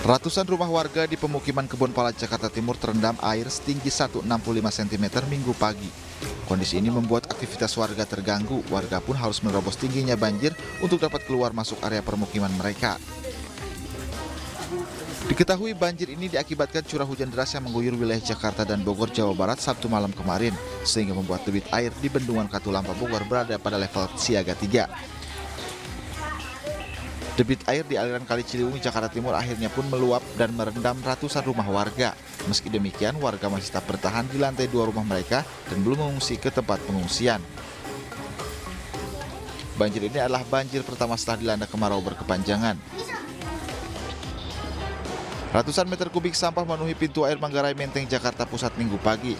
Ratusan rumah warga di pemukiman Kebon Pala, Jakarta Timur terendam air setinggi 165 cm Minggu pagi. Kondisi ini membuat aktivitas warga terganggu. Warga pun harus menerobos tingginya banjir untuk dapat keluar masuk area permukiman mereka. Diketahui banjir ini diakibatkan curah hujan deras yang mengguyur wilayah Jakarta dan Bogor, Jawa Barat Sabtu malam kemarin, sehingga membuat debit air di Bendungan Katulampa Bogor berada pada level siaga 3. Debit air di aliran Kali Ciliwung, Jakarta Timur akhirnya pun meluap dan merendam ratusan rumah warga. Meski demikian, warga masih tetap bertahan di lantai 2 rumah mereka dan belum mengungsi ke tempat pengungsian. Banjir ini adalah banjir pertama setelah dilanda kemarau berkepanjangan. Ratusan meter kubik sampah memenuhi pintu air Manggarai Menteng, Jakarta Pusat Minggu pagi.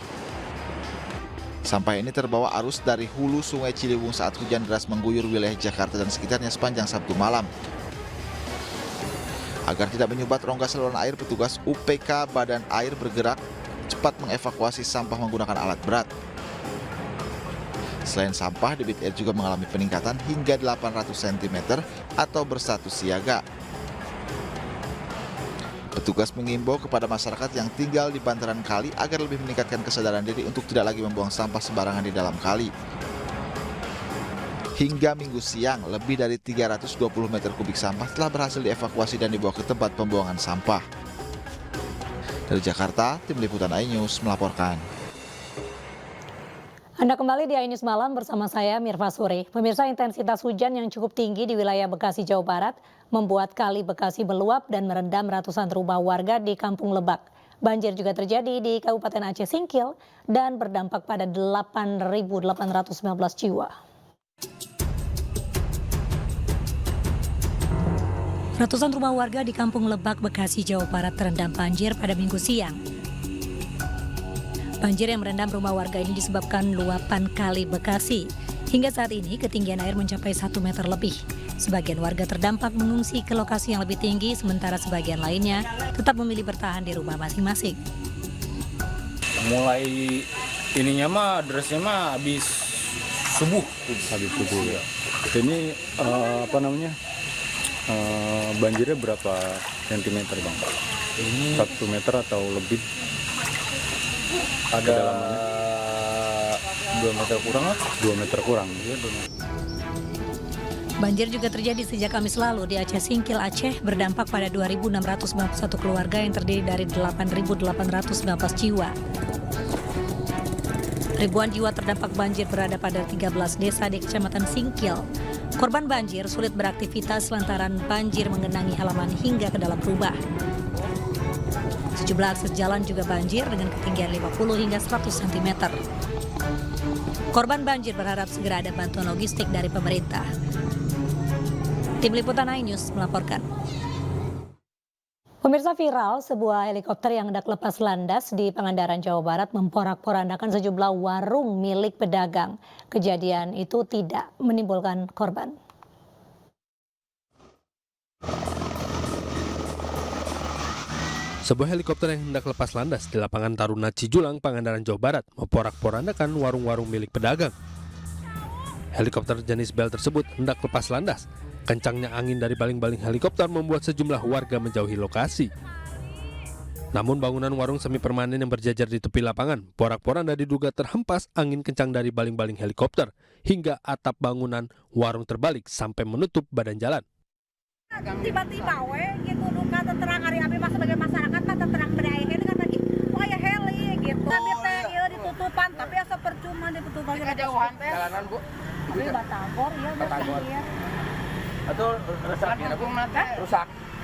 Sampah ini terbawa arus dari hulu Sungai Ciliwung saat hujan deras mengguyur wilayah Jakarta dan sekitarnya sepanjang Sabtu malam. Agar tidak menyumbat rongga saluran air, petugas UPK Badan Air bergerak cepat mengevakuasi sampah menggunakan alat berat. Selain sampah, debit air juga mengalami peningkatan hingga 800 cm atau berstatus siaga. Petugas mengimbau kepada masyarakat yang tinggal di bantaran kali agar lebih meningkatkan kesadaran diri untuk tidak lagi membuang sampah sembarangan di dalam kali. Hingga Minggu siang, lebih dari 320 meter kubik sampah telah berhasil dievakuasi dan dibawa ke tempat pembuangan sampah. Dari Jakarta, Tim Liputan iNews melaporkan. Anda kembali di iNews Malam bersama saya Mirva Suri. Pemirsa, intensitas hujan yang cukup tinggi di wilayah Bekasi, Jawa Barat membuat Kali Bekasi meluap dan merendam ratusan rumah warga di Kampung Lebak. Banjir juga terjadi di Kabupaten Aceh Singkil dan berdampak pada 8.819 jiwa. Ratusan rumah warga di Kampung Lebak, Bekasi, Jawa Barat terendam banjir pada Minggu siang. Banjir yang merendam rumah warga ini disebabkan luapan Kali Bekasi. Hingga saat ini ketinggian air mencapai 1 meter lebih. Sebagian warga terdampak mengungsi ke lokasi yang lebih tinggi, sementara sebagian lainnya tetap memilih bertahan di rumah masing-masing. Mulai ininya mah derasnya mah habis subuh. Ya. Ini banjirnya berapa sentimeter, Bang? Ini 1 meter atau lebih? Ada 2 meter kurang lah. 2 meter kurang. Ya, 2 meter. Banjir juga terjadi sejak Kamis lalu di Aceh Singkil, Aceh, berdampak pada 2.691 keluarga yang terdiri dari 8.819 jiwa. Ribuan jiwa terdampak banjir berada pada 13 desa di Kecamatan Singkil. Korban banjir sulit beraktivitas lantaran banjir menggenangi halaman hingga ke dalam rumah. Sejumlah akses jalan juga banjir dengan ketinggian 50 hingga 100 cm. Korban banjir berharap segera ada bantuan logistik dari pemerintah. Tim Liputan iNews melaporkan. Pemirsa, viral sebuah helikopter yang hendak lepas landas di Pangandaran, Jawa Barat memporak-porandakan sejumlah warung milik pedagang. Kejadian itu tidak menimbulkan korban. Sebuah helikopter yang hendak lepas landas di lapangan Taruna Cijulang, Pangandaran, Jawa Barat memporak-porandakan warung-warung milik pedagang. Helikopter jenis Bell tersebut hendak lepas landas. Kencangnya angin dari baling-baling helikopter membuat sejumlah warga menjauhi lokasi. Namun bangunan warung semi permanen yang berjajar di tepi lapangan porak-poranda diduga terhempas angin kencang dari baling-baling helikopter hingga atap bangunan warung terbalik sampai menutup badan jalan. Tiba-tiba gitu duka terang hari abi mah sebagai masyarakat mah terang pada heli kan lagi oh ya heli gitu tapi teh ieu ditutupan tapi asa percuma ditutupan jauhan teh jalanan Bu ini Batagor ya Batagor atau rusak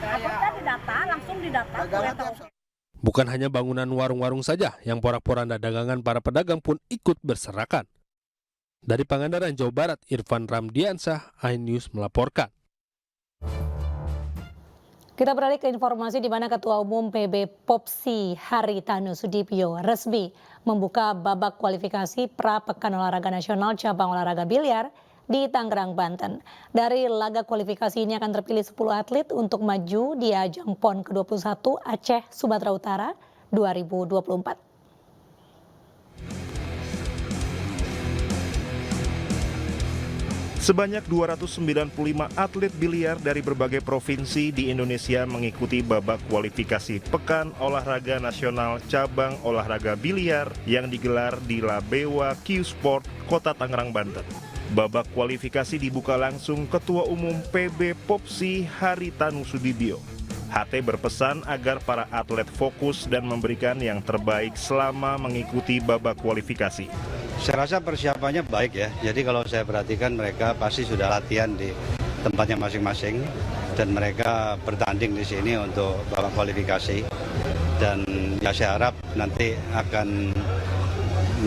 apa didata langsung didata. Bukan hanya bangunan warung-warung saja yang porak-poranda, dagangan para pedagang pun ikut berserakan. Dari Pangandaran, Jawa Barat, Irfan Ramdiansah, iNews melaporkan. Kita beralih ke informasi di mana Ketua Umum PB Popsi Haritanu Sudibyo resmi membuka babak kualifikasi pra Pekan Olahraga Nasional cabang olahraga biliar di Tangerang, Banten. Dari laga kualifikasi ini akan terpilih 10 atlet untuk maju di ajang PON ke-21 Aceh Sumatera Utara 2024. Sebanyak 295 atlet biliar dari berbagai provinsi di Indonesia mengikuti babak kualifikasi Pekan Olahraga Nasional Cabang Olahraga Biliar yang digelar di Labewa Q Sport, Kota Tangerang, Banten. Babak kualifikasi dibuka langsung Ketua Umum PB Popsi Haritanu Sudibyo. HT berpesan agar para atlet fokus dan memberikan yang terbaik selama mengikuti babak kualifikasi. Saya rasa persiapannya baik ya, jadi kalau saya perhatikan mereka pasti sudah latihan di tempatnya masing-masing dan mereka bertanding di sini untuk babak kualifikasi dan ya saya harap nanti akan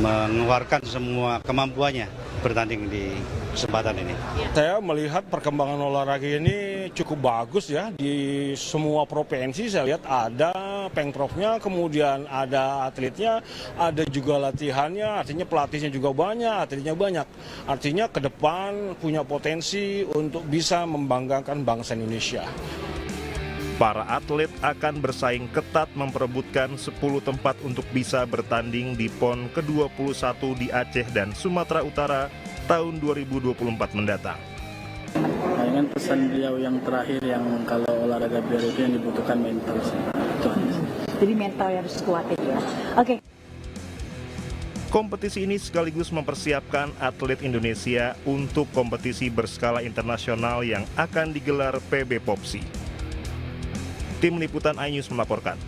mengeluarkan semua kemampuannya bertanding di kesempatan ini. Saya melihat perkembangan olahraga ini cukup bagus ya, di semua provinsi saya lihat ada pengprovnya, kemudian ada atletnya, ada juga latihannya, artinya pelatihnya juga banyak, atletnya banyak. Artinya ke depan punya potensi untuk bisa membanggakan bangsa Indonesia. Para atlet akan bersaing ketat memperebutkan 10 tempat untuk bisa bertanding di PON ke-21 di Aceh dan Sumatera Utara tahun 2024 mendatang. Dengan pesan beliau yang terakhir yang kalau olahraga biliar itu yang dibutuhkan mental sih. Jadi mental yang harus kuat ya. Oke. Kompetisi ini sekaligus mempersiapkan atlet Indonesia untuk kompetisi berskala internasional yang akan digelar PB Popsi. Tim Liputan iNews melaporkan.